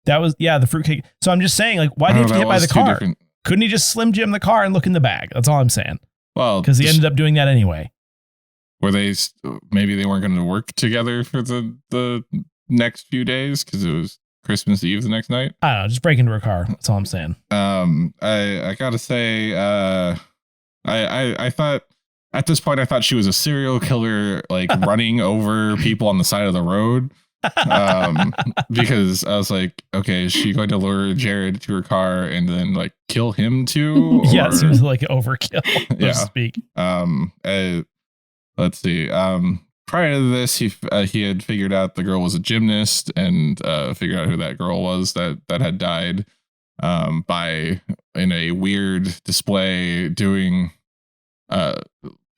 That was, the fruitcake. So I'm just saying, like, why did he have to get hit by the car? Couldn't he just Slim Jim the car and look in the bag? That's all I'm saying. Well, because he ended up doing that anyway. Were maybe they weren't going to work together for the next few days because it was Christmas Eve the next night. I don't know, just break into her car. That's all I'm saying. I gotta say, I thought at this point I thought she was a serial killer, like running over people on the side of the road. Because I was like, okay, is she going to lure Jared to her car and then like kill him too? Yeah, it seems like overkill, so to speak. Let's see. Prior to this, he had figured out the girl was a gymnast and figured out who that girl was that had died by in a weird display doing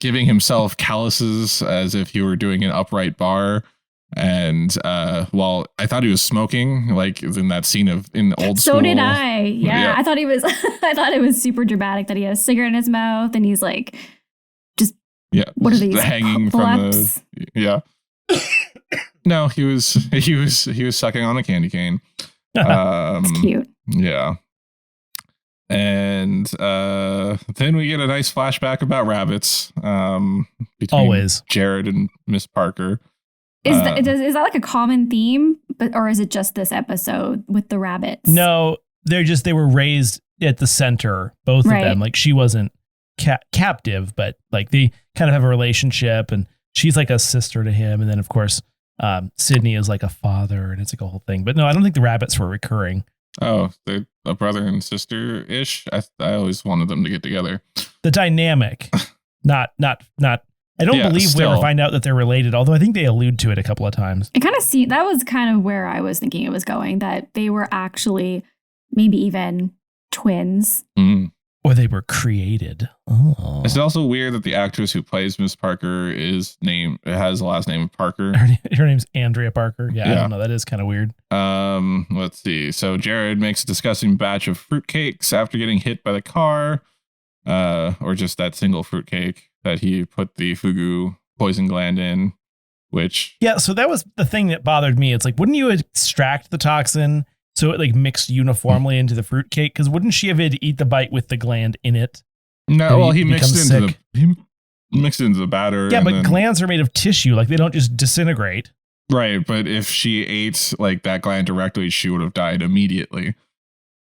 giving himself calluses as if he were doing an upright bar. And while I thought he was smoking, like in that scene in old school. So did I. Yeah. I thought he was. I thought it was super dramatic that he had a cigarette in his mouth and he's like, just what are these hanging from the? Yeah. No, he was sucking on a candy cane. It's cute. Yeah. And then we get a nice flashback about rabbits. Between Always Jared and Miss Parker. Is that like a common theme, or is it just this episode with the rabbits? No, they were raised at the center, both of them. Like she wasn't captive, but like they kind of have a relationship, and she's like a sister to him, and then of course Sydney is like a father, and it's like a whole thing. But no, I don't think the rabbits were recurring. Oh, they're a brother and sister ish. I always wanted them to get together. The dynamic, not. I don't believe we ever find out that they're related, although I think they allude to it a couple of times. It kind of that was kind of where I was thinking it was going, that they were actually maybe even twins. Mm. Or they were created. Oh. It's also weird that the actress who plays Miss Parker has the last name of Parker. Her name's Andrea Parker. Yeah, I don't know. That is kind of weird. Let's see. So Jared makes a disgusting batch of fruitcakes after getting hit by the car, or just that single fruitcake that he put the fugu poison gland in, which... Yeah, so that was the thing that bothered me. It's like, wouldn't you extract the toxin so it like mixed uniformly into the fruitcake? Because wouldn't she have had to eat the bite with the gland in it? No, well, he mixed it into the batter. Yeah, but glands are made of tissue. Like, they don't just disintegrate. Right, but if she ate like that gland directly, she would have died immediately.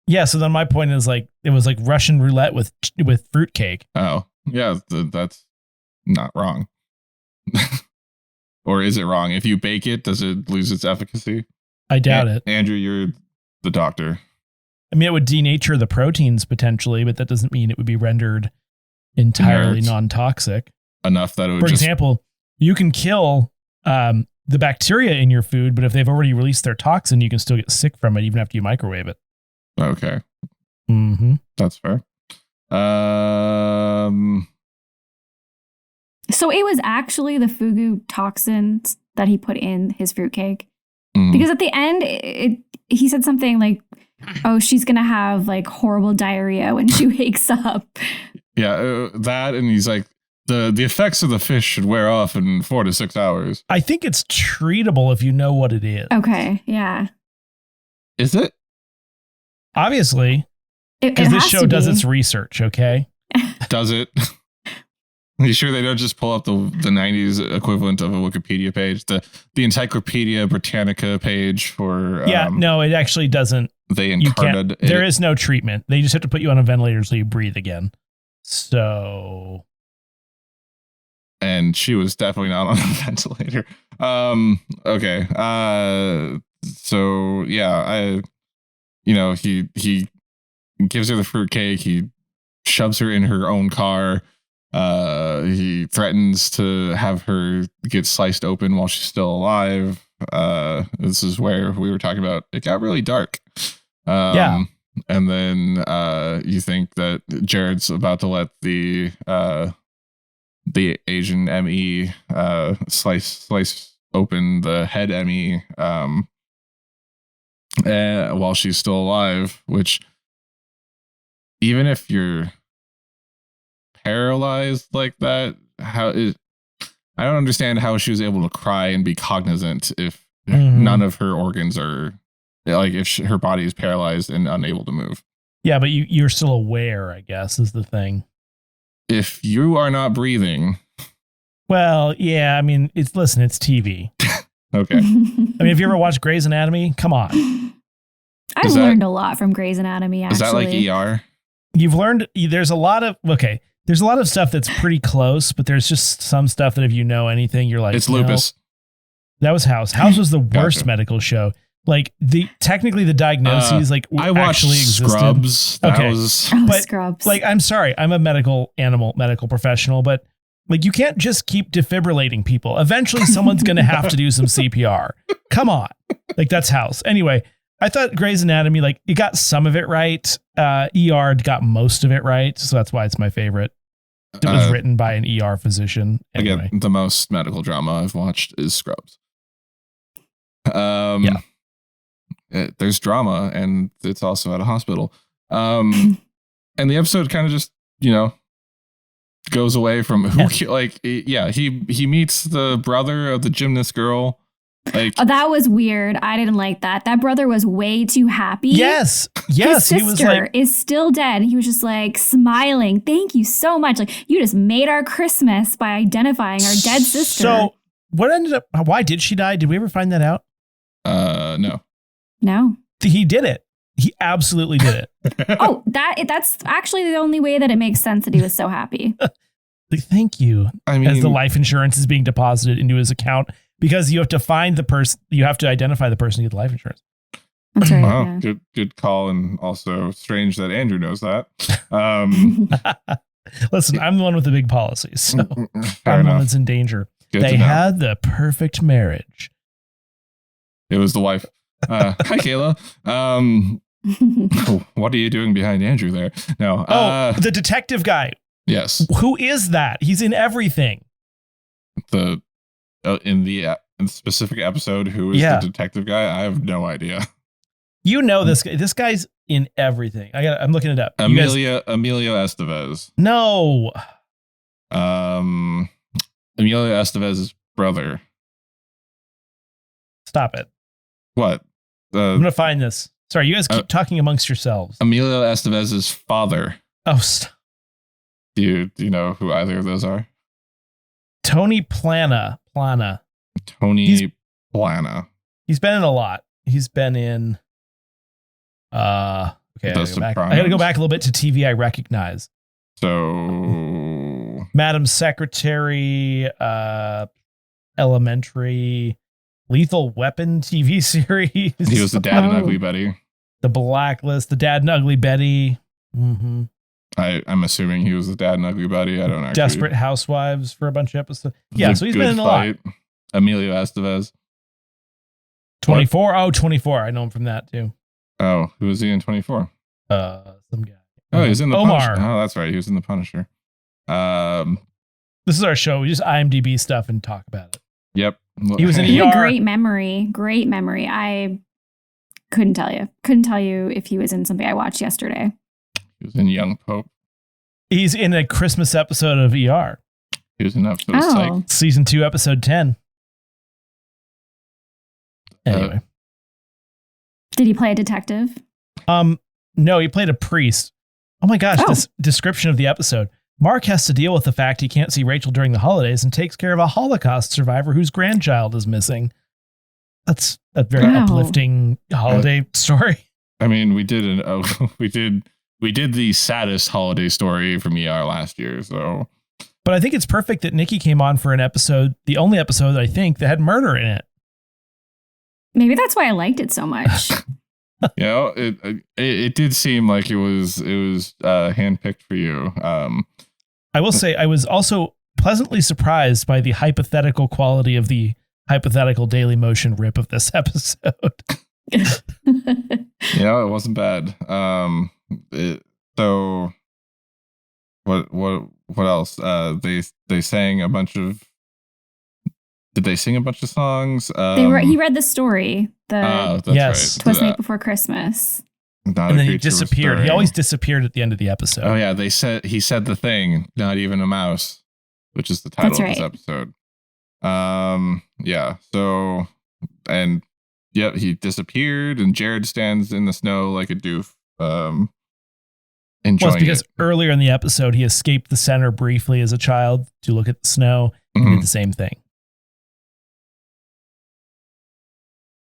Yeah, so then my point is like, it was like Russian roulette with fruitcake. Oh, yeah, that's not wrong. Or is it wrong? If you bake it, does it lose its efficacy? I doubt it. Andrew, you're the doctor. I mean, it would denature the proteins potentially, but that doesn't mean it would be rendered entirely non-toxic. Enough that it would For example, you can kill the bacteria in your food, but if they've already released their toxin, you can still get sick from it even after you microwave it. Okay. Mm-hmm. That's fair. So it was actually the fugu toxins that he put in his fruitcake? Mm. Because at the end, he said something like, oh, she's going to have like horrible diarrhea when she wakes up. Yeah, that, and he's like, the effects of the fish should wear off in 4 to 6 hours. I think it's treatable if you know what it is. Okay, yeah. Is it? Obviously. Because this show does its research, okay? Does it? Are you sure they don't just pull up the 90s equivalent of a Wikipedia page? The Encyclopedia Britannica page for... no, it actually doesn't. They incarnated it. There is no treatment. They just have to put you on a ventilator so you breathe again. So... And she was definitely not on a ventilator. Okay. So, yeah, he gives her the fruitcake. He shoves her in her own car. He threatens to have her get sliced open while she's still alive. This is where we were talking about it got really dark. And then you think that Jared's about to let the Asian ME slice open the head ME while she's still alive, which even if you're paralyzed like that, I don't understand how she was able to cry and be cognizant if none of her organs are, like, if her body is paralyzed and unable to move. Yeah, but you're still aware, I guess, is the thing. If you are not breathing. Well, yeah, I mean, it's TV. Okay. I mean, if you ever watched Grey's Anatomy, come on. I've learned a lot from Grey's Anatomy, actually. Is that like ER? You've learned there's a lot of stuff that's pretty close, but there's just some stuff that if you know anything, you're like, it's lupus. That was House. House was the worst Gotcha. medical show. Like technically the diagnoses I watched actually existed. Scrubs. That was Scrubs. Like, I'm sorry, I'm a medical professional, but like you can't just keep defibrillating people. Eventually someone's going to have to do some CPR. Come on. Like that's House. Anyway, I thought Grey's Anatomy, like it got some of it right. ER got most of it right. So that's why it's my favorite. It was written by an ER physician. Anyway. Again, the most medical drama I've watched is Scrubs. There's drama and it's also at a hospital. And the episode kind of just, goes away from he meets the brother of the gymnast girl. Like, oh, that was weird. I didn't like that. That brother was way too happy. Yes. His sister he was like, is still dead. He was just like smiling. Thank you so much. Like you just made our Christmas by identifying our dead sister. So why did she die? Did we ever find that out? No. He did it. He absolutely did it. Oh, that's actually the only way that it makes sense that he was so happy. Like, thank you. I mean, as the life insurance is being deposited into his account, because you have to find the person, you have to identify the person who gets life insurance. That's right. Wow, yeah. Good call, and also strange that Andrew knows that. Listen, I'm the one with the big policies, so I'm the one that's in danger. Good they had the perfect marriage. It was the wife. Hi, Kayla. What are you doing behind Andrew there? No. The detective guy. Yes. Who is that? He's in everything. In the specific episode, who is the detective guy? I have no idea. You know this guy. This guy's in everything. I'm looking it up. Emilio Estevez. No. Emilio Estevez's brother. Stop it. What? I'm gonna find this. Sorry, you guys keep talking amongst yourselves. Emilio Estevez's father. Oh, stop. Do you know who either of those are? Tony Plana. Tony Plana. He's been in a lot. He's been in. Okay, I gotta go back a little bit to TV I recognize. So, Madam Secretary, Elementary, Lethal Weapon TV series. He was the dad in Ugly Betty. The Blacklist, the dad in Ugly Betty. Mm-hmm. I'm assuming he was the dad in Ugly Betty. I don't know. Desperate Housewives for a bunch of episodes. Yeah, so he's been in a lot. Emilio Estevez. 24. Oh, 24. I know him from that too. Oh, who was he in 24? Some guy. Oh, he was in the Omar. Punisher. Oh, that's right. He was in the Punisher. This is our show. We just IMDb stuff and talk about it. Yep. He was in He ER. had great memory. Great memory. I couldn't tell you. Couldn't tell you if he was in something I watched yesterday. He was in Young Pope. He's in a Christmas episode of ER. He was in episode of Psych. Season 2, episode 10. Anyway. Did he play a detective? No, he played a priest. Oh my gosh, this description of the episode. Mark has to deal with the fact he can't see Rachel during the holidays and takes care of a Holocaust survivor whose grandchild is missing. That's a very uplifting holiday story. I mean, we did the saddest holiday story from ER last year, so. But I think it's perfect that Nikki came on for an episode, the only episode I think that had murder in it. Maybe that's why I liked it so much. You know, it did seem like it was handpicked for you. I will say I was also pleasantly surprised by the hypothetical quality of the hypothetical Daily Motion rip of this episode. It wasn't bad. So what else? They sang a bunch of. Did they sing a bunch of songs? He read the story. That's yes. right. Twas Night Before Christmas. And then he disappeared. He always disappeared at the end of the episode. Oh yeah, he said the thing, not even a mouse, which is the title of this episode. Yeah. So, and yep, he disappeared, and Jared stands in the snow like a doof. Enjoying because earlier in the episode he escaped the center briefly as a child to look at the snow. He did the same thing.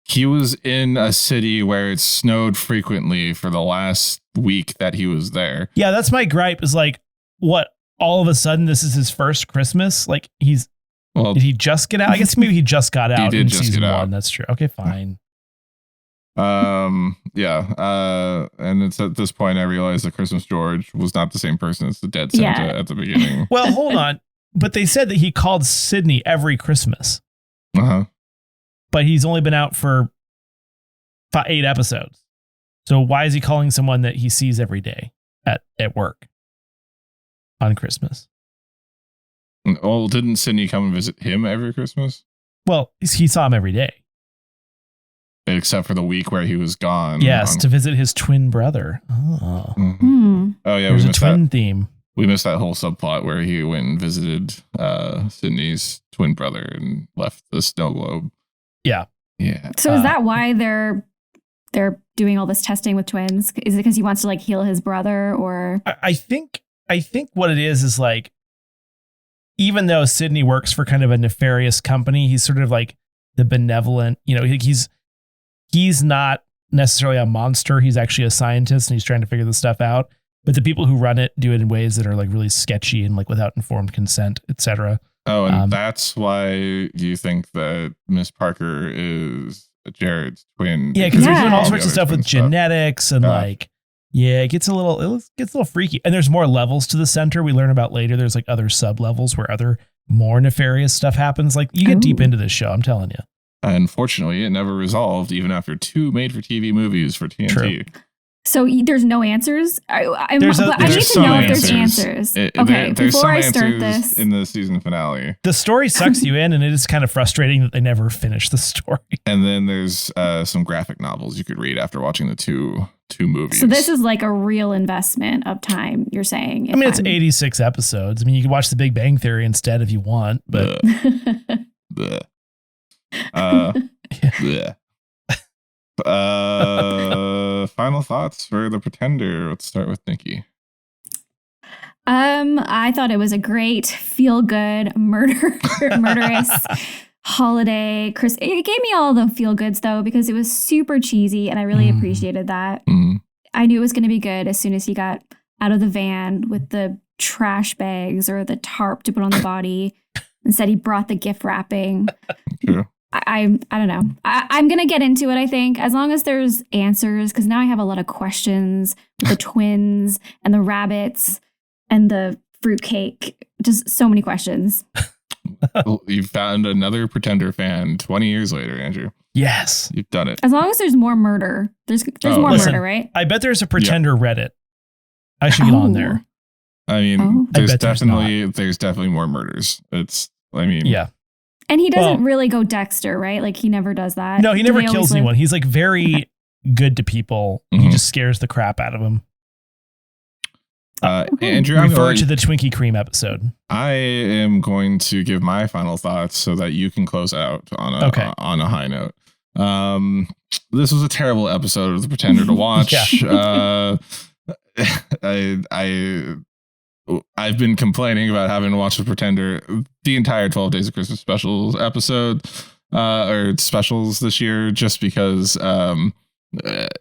He was in a city where it snowed frequently for the last week that he was there. Yeah, that's my gripe is like, what, all of a sudden this is his first Christmas? Like did he just get out? I guess maybe he just got out in season 1. That's true. Okay, fine. And it's at this point I realized that Christmas George was not the same person as the dead Santa at the beginning. Well, hold on. But they said that he called Sydney every Christmas. Uh-huh. But he's only been out for 8 episodes. So why is he calling someone that he sees every day at work on Christmas? Oh, didn't Sydney come and visit him every Christmas? Well, he saw him every day. Except for the week where he was gone. Yes, to visit his twin brother. Oh, Oh yeah, there's a twin theme. We missed that whole subplot where he went and visited Sydney's twin brother and left the snow globe. Yeah. Yeah. So is that why they're doing all this testing with twins? Is it because he wants to like heal his brother, or? I think what it is like, even though Sydney works for kind of a nefarious company, he's sort of like the benevolent, he's not necessarily a monster. He's actually a scientist and he's trying to figure this stuff out. But the people who run it do it in ways that are like really sketchy and like without informed consent, etc. Oh, and that's why you think that Miss Parker is Jared's twin. Yeah, because they're doing all sorts of stuff with genetics and it gets a little freaky. And there's more levels to the center we learn about later. There's like other sub levels where other more nefarious stuff happens. Like you get deep into this show, I'm telling you. Unfortunately, it never resolved even after 2 made-for-TV movies for TNT. True. So there's no answers? I need to know if there's answers. Before I start this. In the season finale. The story sucks you in, and it is kind of frustrating that they never finish the story. And then there's some graphic novels you could read after watching the two movies. So this is like a real investment of time, you're saying? I mean, it's 86 episodes. I mean, you could watch The Big Bang Theory instead if you want, but... Bleh. Bleh. Final thoughts for The Pretender. Let's start with Nikki. I thought it was a great feel-good murderous holiday. It gave me all the feel-goods though, because it was super cheesy and I really appreciated that. I knew it was going to be good as soon as he got out of the van with the trash bags or the tarp to put on the body. Instead, he brought the gift wrapping. True. I don't know. I'm going to get into it, I think, as long as there's answers, because now I have a lot of questions with the twins and the rabbits and the fruitcake. Just so many questions. You found another Pretender fan 20 years later, Andrew. Yes. You've done it. As long as there's more murder. There's more murder, right? I bet there's a Pretender Reddit. I should get on there. I mean, there's definitely more murders. Yeah. And he doesn't really go Dexter, right? Like he never does that. No, he never kills anyone. He's like very good to people. He just scares the crap out of them. Andrew, refer to the Twinkie Cream episode. I am going to give my final thoughts so that you can close out on a high note. This was a terrible episode of The Pretender to watch. I've been complaining about having to watch The Pretender the entire 12 Days of Christmas specials episode or specials this year, just because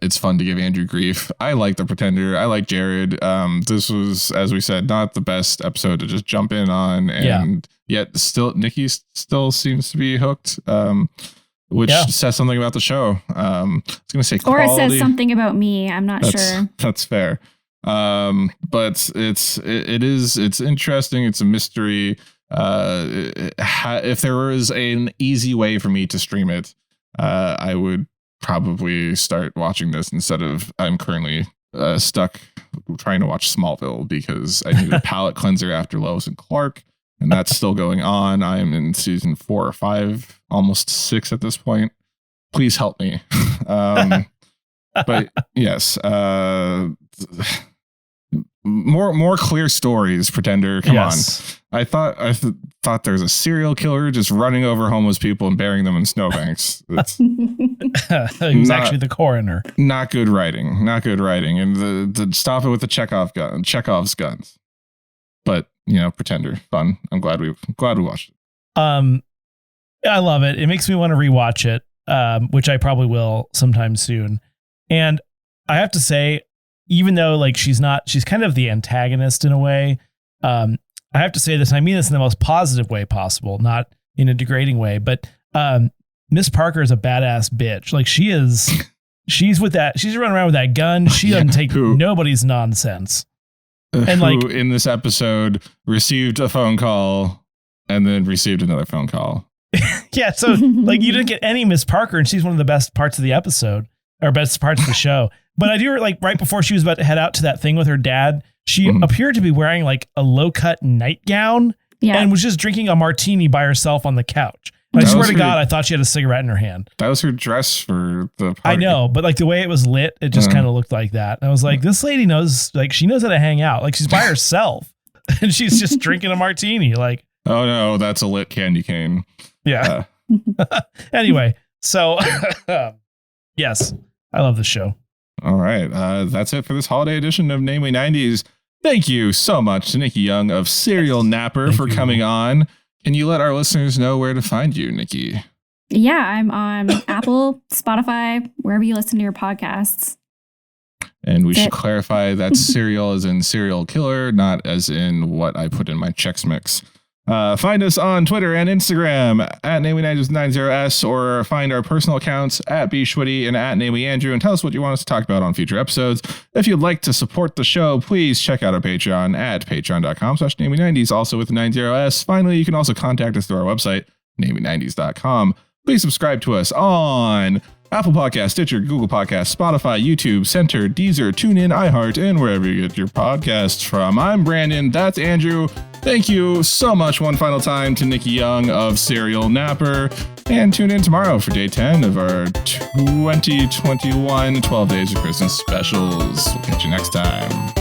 it's fun to give Andrew grief. I like The Pretender. I like Jared. This was, as we said, not the best episode to just jump in on, and yet still Nikki still seems to be hooked. Which says something about the show. I was going to say quality. Or it says something about me. I'm not sure. That's fair. But it's interesting. It's a mystery. If there was an easy way for me to stream it, I would probably start watching this instead of I'm currently stuck trying to watch Smallville because I need a palate cleanser after Lois and Clark. And that's still going on. I am in season 4 or 5, almost 6 at this point. Please help me. But yes, more clear stories, Pretender. Come on. I thought there's a serial killer just running over homeless people and burying them in snowbanks. He's actually the coroner. Not good writing. And the stop it with the Chekhov's guns. But Pretender, fun. I'm glad we watched it. I love it. It makes me want to rewatch it. which I probably will sometime soon. And I have to say, even though like she's kind of the antagonist in a way. I have to say this, and I mean this in the most positive way possible, not in a degrading way, but Miss Parker is a badass bitch. Like she's running around with that gun. She doesn't take nobody's nonsense. And who in this episode received a phone call and then received another phone call. Yeah, so like you didn't get any Miss Parker, and she's one of the best parts of the episode, or best parts of the show. But I do like right before she was about to head out to that thing with her dad, she appeared to be wearing like a low-cut nightgown and was just drinking a martini by herself on the couch. I swear to God, I thought she had a cigarette in her hand. That was her dress for the party. I know, but like the way it was lit, it just kind of looked like that. And I was like, this lady knows, like she knows how to hang out. Like she's by herself and she's just drinking a martini. Like, oh no, that's a lit candy cane. Yeah. Anyway, so yes, I love the show. All right. That's it for this holiday edition of Namely 90s. Thank you so much to Nikki Young of Serial Napper for coming on. Can you let our listeners know where to find you, Nikki? Yeah, I'm on Apple, Spotify, wherever you listen to your podcasts. And we should clarify that serial as in serial killer, not as in what I put in my Chex Mix. Find us on Twitter and Instagram at NamelyNinjas90s, or find our personal accounts at bschwitty and at NamelyAndrew, and tell us what you want us to talk about on future episodes. If you'd like to support the show, please check out our Patreon at patreon.com/Namely90s, also with 90s. Finally, you can also contact us through our website, Namely90s.com. Please subscribe to us on Apple Podcasts, Stitcher, Google Podcasts, Spotify, YouTube, Center, Deezer, TuneIn, iHeart, and wherever you get your podcasts from. I'm Brandon. That's Andrew. Thank you so much one final time to Nikki Young of Serial Napper. And tune in tomorrow for day 10 of our 2021 12 Days of Christmas specials. We'll catch you next time.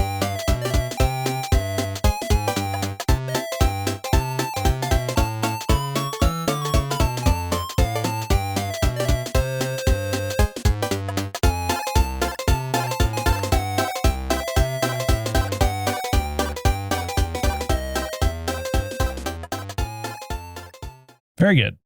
Very good.